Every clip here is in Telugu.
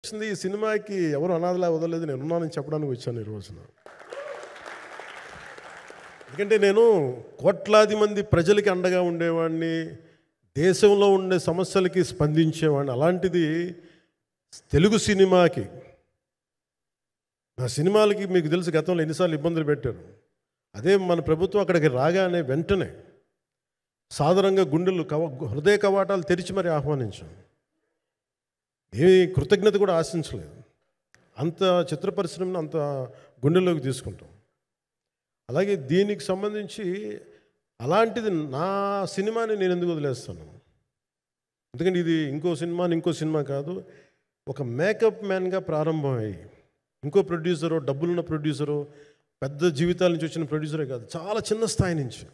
వచ్చింది ఈ సినిమాకి ఎవరు అనాథలా వదలలేదు, నేను ఉన్నానని చెప్పడానికి వచ్చాను ఈ రోజున. ఎందుకంటే నేను కోట్లాది మంది ప్రజలకి అండగా ఉండేవాడిని, దేశంలో ఉండే సమస్యలకి స్పందించేవాడిని. అలాంటిది తెలుగు సినిమాకి, నా సినిమాలకి మీకు తెలుసు గతంలో ఎన్నిసార్లు ఇబ్బందులు పెట్టారు. అదే మన ప్రభుత్వం అక్కడికి రాగానే వెంటనే సాధారణంగా గుండెలు హృదయ కవాటాలు తెరిచి మరి ఆహ్వానించాం. ఏమీ కృతజ్ఞత కూడా ఆశించలేదు. అంత చిత్ర పరిశ్రమను అంత గుండెల్లోకి తీసుకుంటాం. అలాగే దీనికి సంబంధించి అలాంటిది నా సినిమాని నేను ఎందుకు వదిలేస్తాను? ఎందుకంటే ఇది ఇంకో సినిమా కాదు. ఒక మేకప్ మ్యాన్గా ప్రారంభమయ్యి ఇంకో ప్రొడ్యూసరు, డబ్బులున్న ప్రొడ్యూసరు, పెద్ద జీవితాల నుంచి వచ్చిన ప్రొడ్యూసరే కాదు, చాలా చిన్న స్థాయి నుంచి,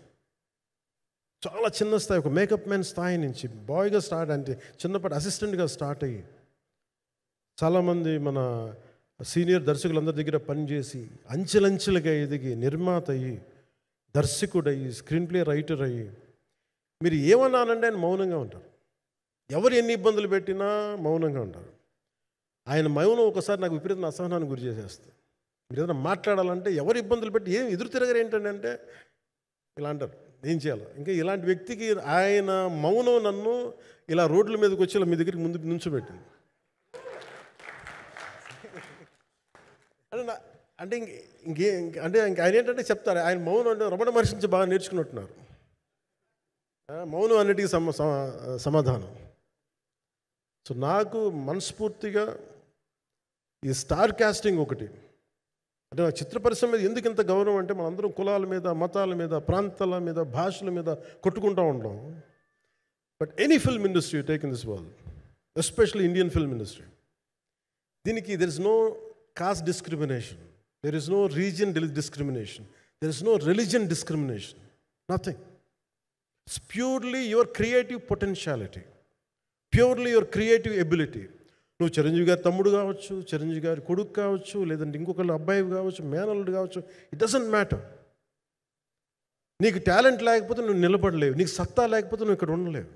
చాలా చిన్న స్థాయి, ఒక మేకప్ మ్యాన్ స్థాయి నుంచి బాయ్గా స్టార్ట్, అంటే చిన్నపాటి అసిస్టెంట్గా స్టార్ట్ అయ్యి చాలామంది మన సీనియర్ దర్శకులందరి దగ్గర పనిచేసి అంచెలంచెలుగా ఎదిగి నిర్మాత అయ్యి, దర్శకుడయ్యి, స్క్రీన్ ప్లే రైటర్ అయ్యి, మీరు ఏమన్నానంటే ఆయన మౌనంగా ఉంటారు. ఎవరు ఎన్ని ఇబ్బందులు పెట్టినా మౌనంగా ఉంటారు. ఆయన మౌనం ఒకసారి నాకు విపరీత అసహనానికి గురి చేసేస్తుంది. మీరు ఏదైనా మాట్లాడాలంటే ఎవరు ఇబ్బందులు పెట్టి ఏం ఎదురు తిరగరు ఏంటంటే ఇలా అంటారు, ఏం చేయాలి. ఇంకా ఇలాంటి వ్యక్తికి ఆయన మౌనం నన్ను ఇలా రోడ్ల మీదకి వచ్చి ఇలా మీ దగ్గరికి ముందు నుంచోబెట్టింది. అంటే ఆయన ఏంటంటే చెప్తారు, ఆయన మౌనం అంటే రమణ మహర్షి నుంచి బాగా నేర్చుకున్నట్టున్నారు. మౌనం అన్నిటికీ సమాధానం. సో నాకు మనస్ఫూర్తిగా ఈ స్టార్ కాస్టింగ్ ఒకటి, అంటే చిత్ర పరిశ్రమ మీద ఎందుకు ఇంత గౌరవం అంటే మనందరం కులాల మీద, మతాల మీద, ప్రాంతాల మీద, భాషల మీద కొట్టుకుంటూ ఉంటాం. But any film industry take in this world, especially Indian film industry, దీనికి there is no caste discrimination, there is no region discrimination, there is no religion discrimination, nothing. It's purely your creative potentiality, purely your creative ability. నువ్వు చిరంజీవి గారి తమ్ముడు కావచ్చు, చిరంజీవి గారి కొడుకు కావచ్చు, లేదంటే ఇంకొకళ్ళు అబ్బాయి కావచ్చు, మేనల్లుడు కావచ్చు, ఇట్ డజంట్ మ్యాటర్. నీకు టాలెంట్ లేకపోతే నువ్వు నిలబడలేవు, నీకు సత్తా లేకపోతే నువ్వు ఇక్కడ ఉండలేవు.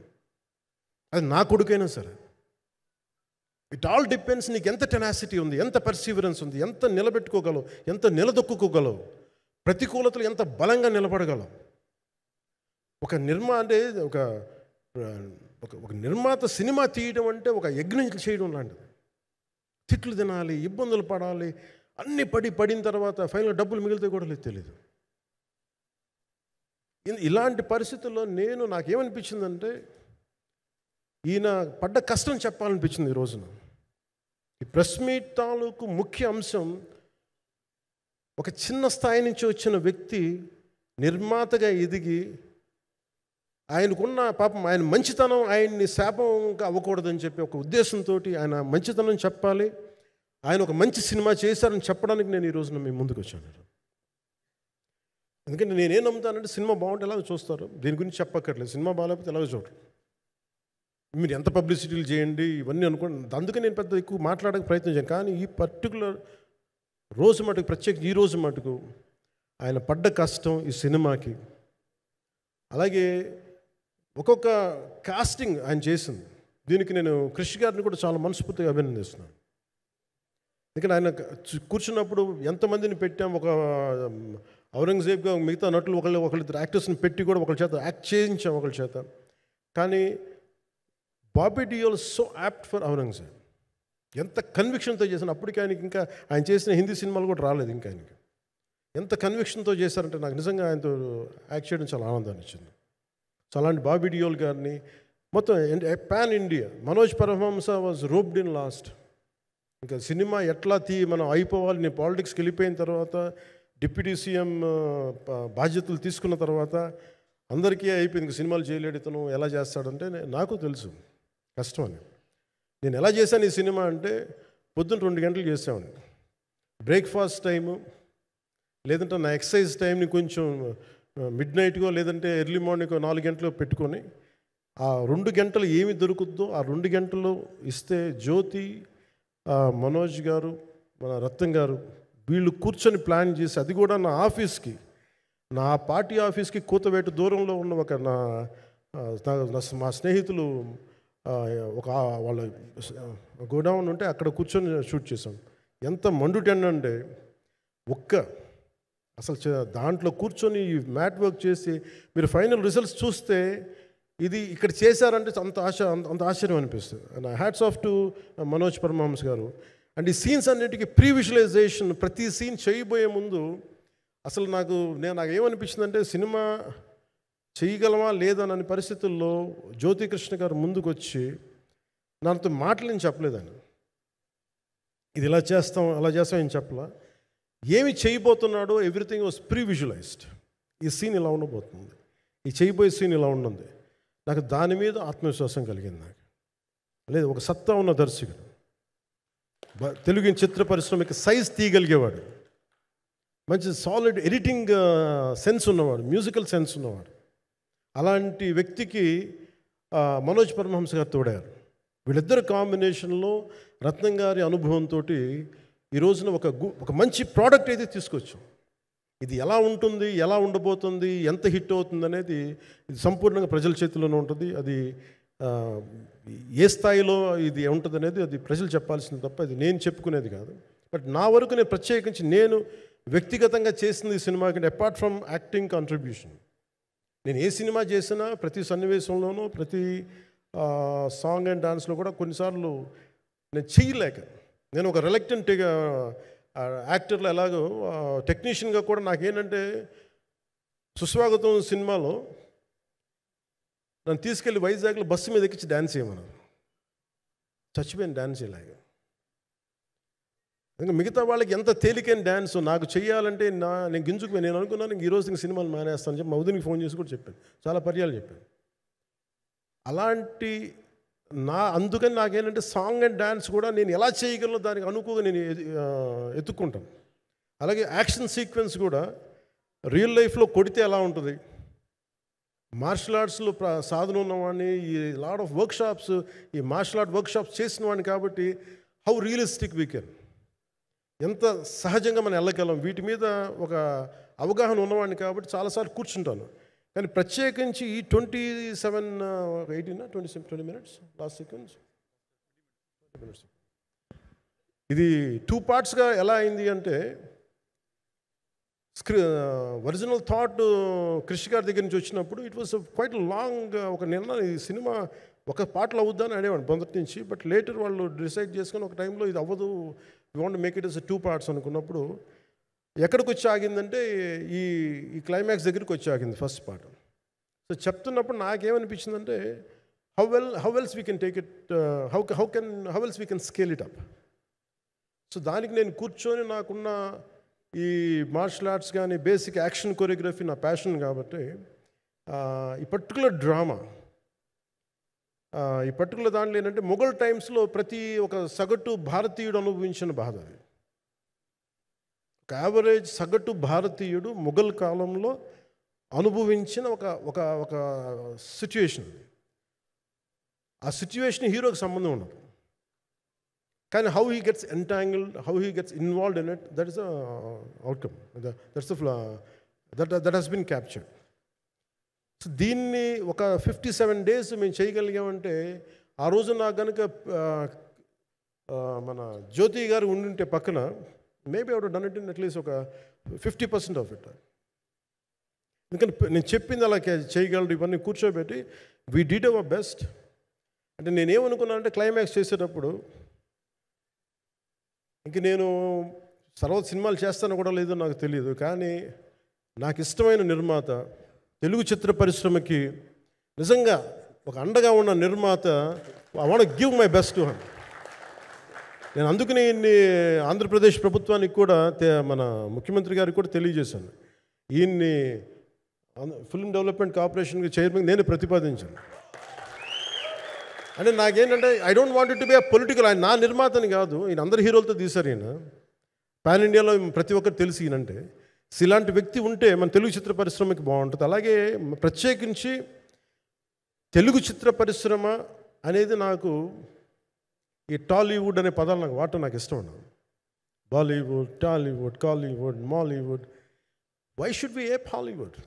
అది నా కొడుకైనా సరే. ఇట్ ఆల్ డిపెండ్స్ నీకు ఎంత టెనాసిటీ ఉంది, ఎంత పర్సీవరెన్స్ ఉంది, ఎంత నిలబెట్టుకోగలవు, ఎంత నిలదొక్కుకోగలవు, ప్రతికూలతలు ఎంత బలంగా నిలబడగలవు. ఒక నిర్మాత సినిమా తీయడం అంటే ఒక యజ్ఞం చేయడం లాంటిది. తిట్లు తినాలి, ఇబ్బందులు పడాలి, అన్నీ పడిన తర్వాత ఫైనల్ డబ్బులు మిగిలితే కూడా లేదు తెలియదు. ఇలాంటి పరిస్థితుల్లో నాకేమనిపించిందంటే ఈయన పడ్డ కష్టం చెప్పాలనిపించింది ఈ రోజున. ఈ ప్రెస్ మీట్ తాలూకు ముఖ్య అంశం, ఒక చిన్న స్థాయి నుంచి వచ్చిన వ్యక్తి నిర్మాతగా ఎదిగి, ఆయనకున్న పాపం ఆయన మంచితనం ఆయన్ని శాపంగా అవ్వకూడదని చెప్పి ఒక ఉద్దేశంతో ఆయన మంచితనం చెప్పాలి, ఆయన ఒక మంచి సినిమా చేశారని చెప్పడానికి నేను ఈ రోజున మీ ముందుకు వచ్చాను. ఎందుకంటే నేనేం నమ్ముతానంటే సినిమా బాగుంటే ఎలాగో చూస్తారు, దీని గురించి చెప్పక్కర్లేదు. సినిమా బాగాలేకపోతే ఎలాగో చూడరు, మీరు ఎంత పబ్లిసిటీలు చేయండి ఇవన్నీ అనుకోండి. అందుకే నేను పెద్ద ఎక్కువ మాట్లాడడానికి ప్రయత్నం చేయను. కానీ ఈ పర్టికులర్ రోజు మటుకు, ప్రత్యేక ఈ రోజు మటుకు ఆయన పడ్డ కష్టం ఈ సినిమాకి, అలాగే ఒక్కొక్క కాస్టింగ్ ఆయన చేసింది, దీనికి నేను క్రిష్ గారిని కూడా చాలా మనస్ఫూర్తిగా అభినందిస్తున్నాను. ఎందుకంటే ఆయన కూర్చున్నప్పుడు ఎంతమందిని పెట్టాం, ఒక ఔరంగజేబ్గా మిగతా నటులు ఒకళ్ళిద్దరు యాక్టర్స్ని పెట్టి కూడా ఒకళ్ళ చేత యాక్ట్ చేయించాం ఒకళ్ళ చేత. కానీ Bobby Deol so apt for Aurangzeb, ఎంత కన్విక్షన్తో చేశాను. అప్పటికి ఆయనకి ఇంకా ఆయన చేసిన హిందీ సినిమాలు కూడా రాలేదు ఇంకా ఆయనకి. ఎంత కన్విక్షన్తో చేశారంటే నాకు నిజంగా ఆయనతో యాక్ట్ చేయడం చాలా ఆనందాన్ని ఇచ్చింది. సో అలాంటి బాబీ డియోల్ గారిని మొత్తం pan India, Manoj Paramahamsa was roped in last. ఇంకా సినిమా ఎట్లా మనం అయిపోవాలి, నేను పాలిటిక్స్కి వెళ్ళిపోయిన తర్వాత, డిప్యూటీ సీఎం బాధ్యతలు తీసుకున్న తర్వాత అందరికీ అయిపోయింది, సినిమాలు చేయలేడు ఇతను, ఎలా చేస్తాడంటే నాకు తెలుసు కష్టం అని. నేను ఎలా చేశాను ఈ సినిమా అంటే, పొద్దున్న 2 గంటలు చేసామని, బ్రేక్ఫాస్ట్ టైము, లేదంటే నా ఎక్సర్సైజ్ టైంని కొంచెం మిడ్ నైట్గో లేదంటే ఎర్లీ మార్నింగ్ 4 గంటలు పెట్టుకొని, ఆ 2 గంటలు ఏమి దొరుకుద్దో ఆ 2 గంటలు ఇస్తే జ్యోతి, మనోజ్ గారు, మన రత్నం గారు, వీళ్ళు కూర్చొని ప్లాన్ చేసి, అది కూడా నా ఆఫీస్కి, నా పార్టీ ఆఫీస్కి కూతవేటు దూరంలో ఉన్న ఒక మా స్నేహితులు ఆ, ఒక వాళ్ళ గోడౌన్ ఉంటే అక్కడ కూర్చొని షూట్ చేసాం. ఎంత మండుటెండ అంటే అసలు దాంట్లో కూర్చొని మ్యాట్ వర్క్ చేసి మీరు ఫైనల్ రిజల్ట్స్ చూస్తే ఇది ఇక్కడ చేశారంటే అంత ఆశ్చర్యం అనిపిస్తుంది. నా hats off to Manoj Paramahamsa garu. And ఈ సీన్స్ అన్నిటికీ ప్రీ విజువలైజేషన్, ప్రతి సీన్ చేయబోయే ముందు అసలు నాకు ఏమనిపించిందంటే సినిమా చేయగలమా లేదనని పరిస్థితుల్లో జ్యోతికృష్ణ గారు ముందుకు వచ్చి నాతో మాటలు నేను చెప్పలేదని, ఇది ఇలా చేస్తాం అలా చేస్తాం ఏం చెప్పలా, ఏమి చేయబోతున్నాడో ఎవ్రీథింగ్ వాజ్ ప్రీ విజువలైజ్డ్. ఈ సీన్ ఇలా ఉండబోతుంది, ఈ చేయబోయే సీన్ ఇలా ఉన్నది. నాకు దాని మీద ఆత్మవిశ్వాసం కలిగింది. నాకు లేదు, ఒక సత్తా ఉన్న దర్శకుడు, తెలుగు చిత్ర పరిశ్రమకి సైజ్ తీయగలిగేవాడు, మంచి సాలిడ్ ఎడిటింగ్ సెన్స్ ఉన్నవాడు, మ్యూజికల్ సెన్స్ ఉన్నవాడు. అలాంటి వ్యక్తికి మనోజ్ పరమహంస గారు తోడారు. వీళ్ళిద్దరు కాంబినేషన్లో రత్నం గారి అనుభవంతో ఈ రోజున ఒక మంచి ప్రోడక్ట్ అయితే తీసుకొచ్చాం. ఇది ఎలా ఉంటుంది, ఎలా ఉండబోతుంది, ఎంత హిట్ అవుతుంది అనేది ఇది సంపూర్ణంగా ప్రజల చేతిలోనే ఉంటుంది. అది ఏ స్థాయిలో ఇది ఉంటుంది అనేది అది ప్రజలు చెప్పాల్సింది తప్ప ఇది నేను చెప్పుకునేది కాదు. బట్ నా వరకు నేను ప్రత్యేకించి నేను వ్యక్తిగతంగా చేసింది ఈ సినిమాకి అపార్ట్ ఫ్రమ్ యాక్టింగ్ కాంట్రిబ్యూషన్, నేను ఏ సినిమా చేసినా ప్రతి సన్నివేశంలోనూ ప్రతి సాంగ్ అండ్ డాన్స్లో కూడా కొన్నిసార్లు నేను చేయలేక, నేను ఒక రిలక్టెంట్ యాక్టర్లో ఎలాగో టెక్నీషియన్గా కూడా నాకేంటంటే సుస్వాగతం సినిమాలో నన్ను తీసుకెళ్ళి వైజాగ్లో బస్సు మీద ఎక్కించి డ్యాన్స్ చేయమన్నారు. చచ్చిపోయాను డ్యాన్స్ చేయలేక. ఇంకా మిగతా వాళ్ళకి ఎంత తేలికైన డ్యాన్స్ నాకు చేయాలంటే నేను గింజుకుపోయి నేను అనుకున్నాను ఈరోజు సినిమాలు మానేస్తాను చెప్పి మా వదినికి ఫోన్ చేసి కూడా చెప్పాను, చాలా పర్యాలు చెప్పాను. అలాంటి అందుకని నాకేంటంటే సాంగ్ అండ్ డ్యాన్స్ కూడా నేను ఎలా చేయగలను దానికి అనుకోగా నేను ఎత్తుక్కుంటాను. అలాగే యాక్షన్ సీక్వెన్స్ కూడా రియల్ లైఫ్లో కొడితే ఎలా ఉంటుంది, మార్షల్ ఆర్ట్స్లో సాధన ఉన్నవాడిని, ఈ లాట్ ఆఫ్ వర్క్షాప్స్, ఈ మార్షల్ ఆర్ట్ వర్క్షాప్స్ చేసిన వాడిని కాబట్టి హౌ రియలిస్టిక్ వీ కెన్, ఎంత సహజంగా మనం వెళ్ళగలం, వీటి మీద ఒక అవగాహన ఉన్నవాడిని కాబట్టి చాలాసార్లు కూర్చుంటాను. కానీ ప్రత్యేకించి ఈ 20 minutes లాస్ట్ సీక్వెన్స్ ఇది 2 partsగా ఎలా అయింది అంటే ఒరిజినల్ థాట్ క్రిష్ గారి దగ్గర నుంచి వచ్చినప్పుడు ఇట్ వాస్ క్వైట్ లాంగ్. ఒక నిన్న ఈ సినిమా ఒక పాటలో అవుద్దని అనేవాడు మొదటి నుంచి. బట్ లేటర్ వాళ్ళు డిసైడ్ చేసుకొని ఒక టైంలో ఇది అవ్వదు, we want make it as 2 parts అనుకున్నప్పుడు ఎక్కడికి వచ్చి ఆగిందంటే ఈ క్లైమాక్స్ దగ్గరికి వచ్చి ఆగింది ఫస్ట్ పార్ట్. సో చెప్తున్నప్పుడు నాకేమనిపించిందంటే how else we can take it, how else we can scale it up. So దానికి నేను కూర్చొని నాకున్న ఈ మార్షల్ ఆర్ట్స్ కానీ బేసిక్ యాక్షన్ కొరియోగ్రఫీ నా ప్యాషన్ కాబట్టి ఈ పర్టికులర్ డ్రామా, ఈ పర్టికులర్ దాంట్లో ఏంటంటే మొఘల్ టైమ్స్లో ప్రతి ఒక సగటు భారతీయుడు అనుభవించిన బాధ అది. ఒక యావరేజ్ సగటు భారతీయుడు మొఘల్ కాలంలో అనుభవించిన ఒక ఒక సిచ్యువేషన్. ఆ సిచ్యువేషన్ హీరోకి సంబంధం ఉండదు, కానీ how he gets entangled, how he gets involved in it, that is outcome, that he's been captured. So దీన్ని ఒక 57 days మేము చేయగలిగామంటే ఆ రోజు నాకు కనుక మన జ్యోతి గారు ఉండుంటే పక్కన maybe out done it in at least ఒక 50% ఆఫ్ ఇట్. ఎందుకంటే నేను చెప్పింది అలా చేయగలరు ఇవన్నీ కూర్చోబెట్టి వీ డిడ్ అవర్ బెస్ట్. అంటే నేనేమనుకున్నానంటే క్లైమాక్స్ చేసేటప్పుడు ఇంక నేను తర్వాత సినిమాలు చేస్తానో కూడా లేదో నాకు తెలియదు, కానీ నాకు ఇష్టమైన నిర్మాత, తెలుగు చిత్ర పరిశ్రమకి నిజంగా ఒక అండగా ఉన్న నిర్మాత, I want give my best to him. నేను అందుకని ఆంధ్రప్రదేశ్ ప్రభుత్వానికి కూడా మన ముఖ్యమంత్రి గారికి కూడా తెలియజేశాను, ఈయన్ని ఫిల్మ్ డెవలప్మెంట్ కార్పొరేషన్కి చైర్మన్ నేను ప్రతిపాదించాను. అంటే నాకేంటంటే I don't want it to be a political, ఆయన నా నిర్మాతని కాదు, ఈయన అందరు హీరోలతో తీశారు, ఈయన పాన్ ఇండియాలో ప్రతి ఒక్కరు తెలిసి ఈయనంటే. ఇలాంటి వ్యక్తి ఉంటే మన తెలుగు చిత్ర పరిశ్రమకి బాగుంటుంది. అలాగే ప్రత్యేకించి తెలుగు చిత్ర పరిశ్రమ అనేది నాకు ఈ టాలీవుడ్ అనే పదాలు నాకు వాడటం నాకు ఇష్టం అన్నాను. Bollywood, Tollywood, Kollywood, Mollywood, why should we ape Hollywood?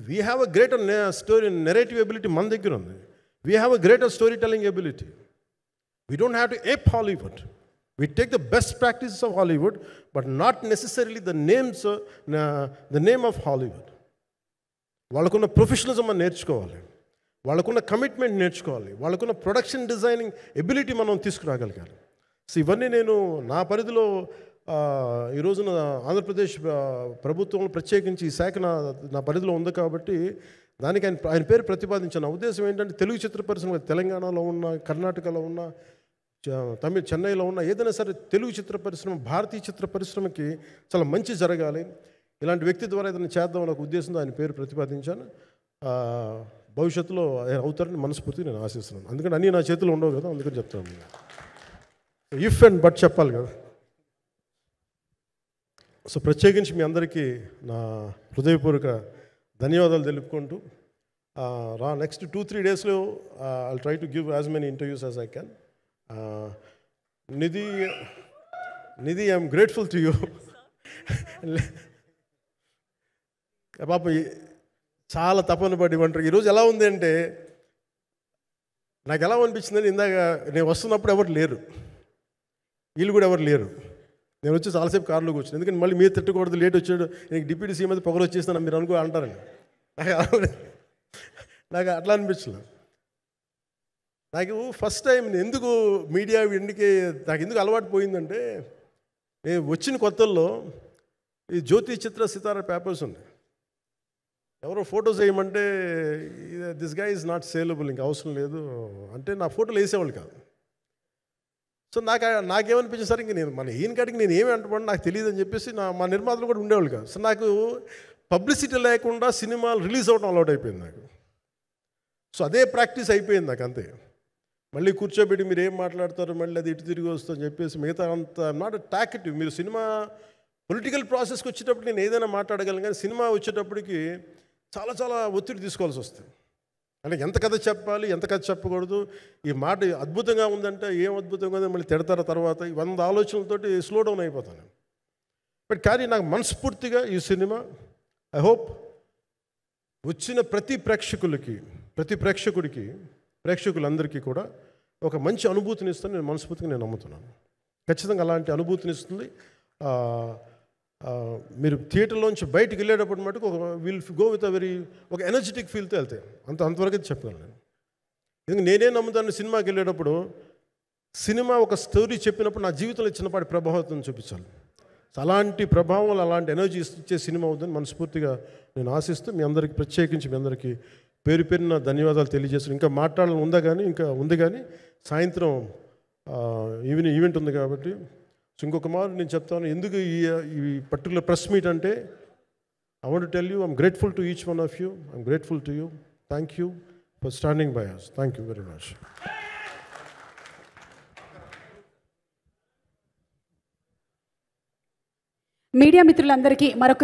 We have a greater story narrative ability మన దగ్గర ఉంది. We have a greater storytelling ability. We don't have to ape Hollywood. We take the best practices of Hollywood, but not necessarily the name of Hollywood. వాళ్ళకున్న ప్రొఫెషనలిజం మనం నేర్చుకోవాలి, వాళ్ళకున్న కమిట్మెంట్ నేర్చుకోవాలి, వాళ్ళకున్న ప్రొడక్షన్ డిజైనింగ్ ఎబిలిటీ మనం తీసుకురాగలగాలి. సో ఇవన్నీ నేను నా పరిధిలో ఈ రోజున ఆంధ్రప్రదేశ్ ప్రభుత్వంలో ప్రత్యేకించి ఈ శాఖ నా పరిధిలో ఉంది కాబట్టి దానికి ఆయన పేరు ప్రతిపాదించిన ఉద్దేశం ఏంటంటే తెలుగు చిత్ర పరిశ్రమ తెలంగాణలో ఉన్న, కర్ణాటకలో ఉన్న, చెన్నైలో ఉన్న ఏదైనా సరే తెలుగు చిత్ర పరిశ్రమ, భారతీయ చిత్ర పరిశ్రమకి చాలా మంచి జరగాలి, ఇలాంటి వ్యక్తి ద్వారా ఏదైనా చేద్దాం అనే ఉద్దేశంతో ఆయన పేరు ప్రతిపాదించాను. భవిష్యత్తులో ఆయన అవుతారని మనస్ఫూర్తిగా నేను ఆశిస్తున్నాను. అందుకని అన్నీ నా చేతిలో ఉండవు కదా, అందుకని చెప్తాను. ఇఫ్ అండ్ బట్ చెప్పాలి కదా. సో ప్రత్యేకించి మీ అందరికీ నా హృదయపూర్వక ధన్యవాదాలు తెలుపుకుంటూ నెక్స్ట్ 2-3 డేస్లో I'll try to give as many interviews as I can. Nidhi I'm grateful to you. పాప చాలా తపన పడి ఉంటారు. ఈరోజు ఎలా ఉంది అంటే నాకు ఎలా అనిపించిందని, ఇందాక నేను వస్తున్నప్పుడు ఎవరు లేరు, వీళ్ళు కూడా ఎవరు లేరు. నేను వచ్చి చాలాసేపు కారులో కూర్చున్నాను, ఎందుకంటే మళ్ళీ మీరు తిట్టకూడదు, లేట్ వచ్చాడు, నీకు డిప్యూటీ సీఎం అయితే పొగలు వచ్చేస్తాను మీరు అంటారండి. నాకు అట్లా అనిపించలేదు. నాకు ఫస్ట్ టైం ఎందుకు మీడియా నాకు ఎందుకు అలవాటు పోయిందంటే, నేను వచ్చిన కొత్తల్లో ఈ జ్యోతి చిత్ర సితార పేపర్స్ ఉన్నాయి. ఎవరో ఫోటోస్ వేయమంటే దిస్ గా ఈజ్ నాట్ సేలబుల్, ఇంకా అవసరం లేదు అంటే నా ఫోటోలు వేసేవాళ్ళు కాదు. సో నాకేమనిపించింది సార్, ఇంక నేను ఈయన కాడికి నేను ఏమి అంటున్నాను నాకు తెలియదు అని చెప్పేసి మా నిర్మాతలు కూడా ఉండేవాళ్ళు కాదు. సో నాకు పబ్లిసిటీ లేకుండా సినిమాలు రిలీజ్ అవ్వడం అలవాటు అయిపోయింది నాకు. సో అదే ప్రాక్టీస్ అయిపోయింది నాకు అంతే. మళ్ళీ కూర్చోబెట్టి మీరు ఏం మాట్లాడతారు, మళ్ళీ అది ఇటు తిరిగి వస్తుందని చెప్పేసి మిగతా అంత నాట్ టాకెటివ్. మీరు సినిమా పొలిటికల్ ప్రాసెస్కి వచ్చేటప్పుడు నేను ఏదైనా మాట్లాడగలను, కానీ సినిమా వచ్చేటప్పటికి చాలా చాలా ఒత్తిడి తీసుకోవాల్సి వస్తుంది. అంటే ఎంత కథ చెప్పాలి, ఎంత కథ చెప్పకూడదు, ఈ మాట అద్భుతంగా ఉందంటే ఏం అద్భుతంగా ఉందని మళ్ళీ తిడతారు, తర్వాత 100 ఆలోచనలతోటి స్లో డౌన్ అయిపోతాను. బట్ కానీ నాకు మనస్ఫూర్తిగా ఈ సినిమా ఐ హోప్ వచ్చిన ప్రతి ప్రేక్షకులందరికీ కూడా ఒక మంచి అనుభూతిని ఇస్తుందని నేను మనస్ఫూర్తిగా నమ్ముతున్నాను. ఖచ్చితంగా అలాంటి అనుభూతిని ఇస్తుంది. మీరు థియేటర్లోంచి బయటికి వెళ్ళేటప్పుడు మటుకు విల్ గో విత్ ఒక ఎనర్జెటిక్ ఫీల్తో వెళ్తాయి. అంతవరకు చెప్పగలను నేను. ఎందుకంటే నేనే నమ్ముతాను, సినిమాకి వెళ్ళేటప్పుడు సినిమా ఒక స్టోరీ చెప్పినప్పుడు నా జీవితంలో చిన్నపాటి ప్రభావం చూపించాలి. అలాంటి ప్రభావం, అలాంటి ఎనర్జీ ఇచ్చే సినిమా అవుతుందని మనస్ఫూర్తిగా నేను ఆశిస్తూ మీ అందరికీ ప్రత్యేకించి మీ అందరికీ పేరు పేరున ధన్యవాదాలు తెలియజేస్తున్నాను. ఇంకా మాట్లాడాలని ఉంది కానీ సాయంత్రం ఈవెంట్ ఉంది కాబట్టి. సో ఇంకొక మాట నేను చెప్తాను, ఎందుకు ఈ పర్టికులర్ ప్రెస్ మీట్ అంటే I want to tell you I'm grateful to each one of you. I'm grateful to you. Thank you for standing by us. Thank you very much. Media మిత్రులందరికీ మరొక